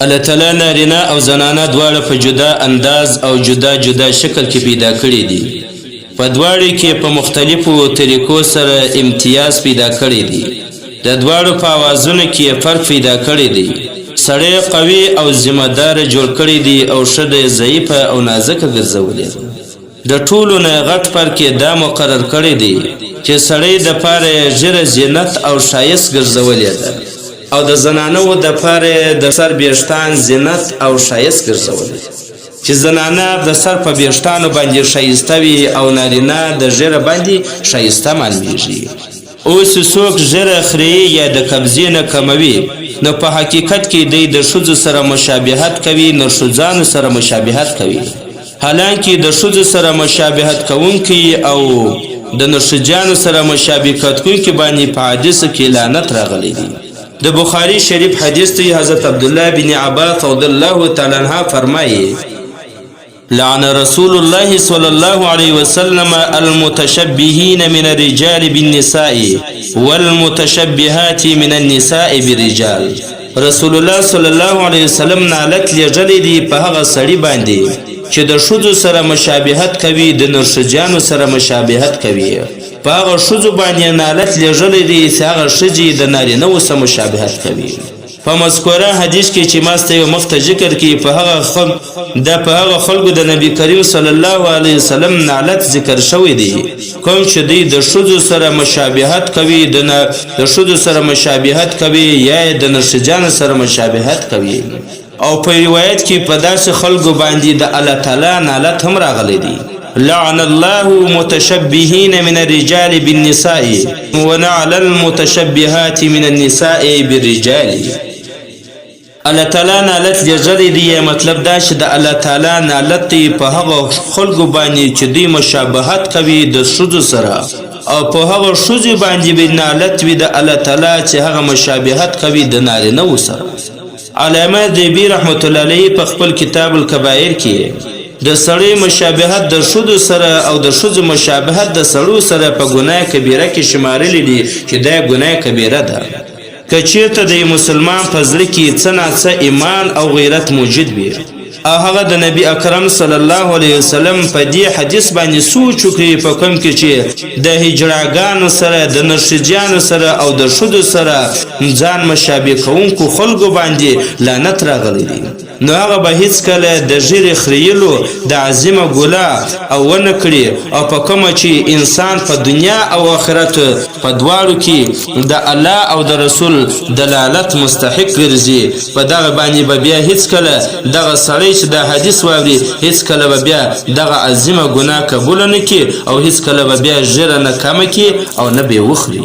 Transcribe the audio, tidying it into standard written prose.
الله تعالی نارینه او زنانه دواړه په جدا انداز او جدا جدا شکل کې پیدا کړي دي. په دواړو کې په مختلفو طریقو سره امتیاز پیدا کړي دي. د دواړو په آوازونو کې فرق پیدا کړي دي. سړی قوي او ذمہ دار جوړ کړي دي او ښځه ضعیفه او نازکه ګرځولې ده. د ټولو نه غټ فرق یې دا مقرر کړی دی چې سړی د پاره ژیره زینت او ښایست ګرځولې ده او د زنانو د پاره د سر بیشتان زینت او ښایست ګرځولې چې زنانه د سر په بیشتانو باندې ښایسته وي او نارینه د ژیره باندې ښایسته معلومیږي. اوس څوک ژیره خري یا د قبضې نه کموي نو په حقیقت کې دی د ښځو سره مشابهت کوي، نه ښځانو سره مشابهت کوي. حالانکه د ښځو سره مشابهت کوونکي او د نرښځانو سره مشابهت کوونکي باندې په حدیثو کې لعنت راغلی دی. د بخاري شریف حدیث دی حضرت عبدالله بن عباس رضی الله تعالی عنہ فرمایي لعن رسول الله صلی الله علیه وسلم المتشبهین من الرجال بالنساء والمتشبهات من النساء بالرجال. رسول الله صلی الله علیه وسلم نالت لېږلی دی په هغه سړي باندې چې د ښځو سره مشابهت کوي، د نرښځانو سره مشابهت کوي. په هغه ښځو باندې نالت لېږلی دی چې هغه ښځې د نارینهو سره مشابهت کوي. په مذکوره حدیث کې چې ماسته یو مخته ذکر کې په هغه خلکو د نبی کریم صلی الله علیه وسلم نالت ذکر شوی دی کوم چې دوی د ښځو سره مشابهت کوي، د ښځو سره مشابهت کوي یا د نرښځانو سره مشابهت کوي. او په روایت کې په داسې خلکو باندې د الله تعالی نالت هم راغلی دی. لعن الله متشبهین من الرجال بالنساء ونعل المتشبهات من النساء بالرجال. الله تعالی نالت لېږلی دی، مطلب دا چې د الله تعالی نالت دی په هغه خلکو باندې چې دوی مشابهت کوي د ښځو سره، او په هغه ښځو باندې به نالت وي د الله تعالی چې هغه مشابهت کوي د نارینهو سره. علامه دیبی رحمت الله علیه په خپل کتاب الکبائر کې د سړی مشابهت د ښځو سره او د ښځو مشابهت د سړو سره په ګناه کبیره کې شمارلی دي چې دا ګناه کبیره ده. که چېرته د مسلمان په زړه کې څه ناڅه ایمان او غیرت موجود وي او هغه د نبی اکرم صلی الله علیه وسلم په دې حدیث باندې سوچ وکړي په کوم کې چې د هجړاګانو سره، د نرښځانو سره او د ښځو سره ځان مشابه کوونکو خلکو باندې لعنت راغلی دی، نو هغه به هیڅکله د ژیرې خریلو د عظیمه ګناه او ونه کړي او په کومه چې انسان په دنیا او آخرت په دواړو کې د الله او د رسول د لعنت مستحق ګرځي، په دغه باندې به بیا هیڅکله دغه سړی چې دا حدیث واوري هیڅکله به بیا دغه عظیمه ګناه قبول نه کړي او هیڅکله به بیا ژیره نه کمه کړي او نه به یې وخوري.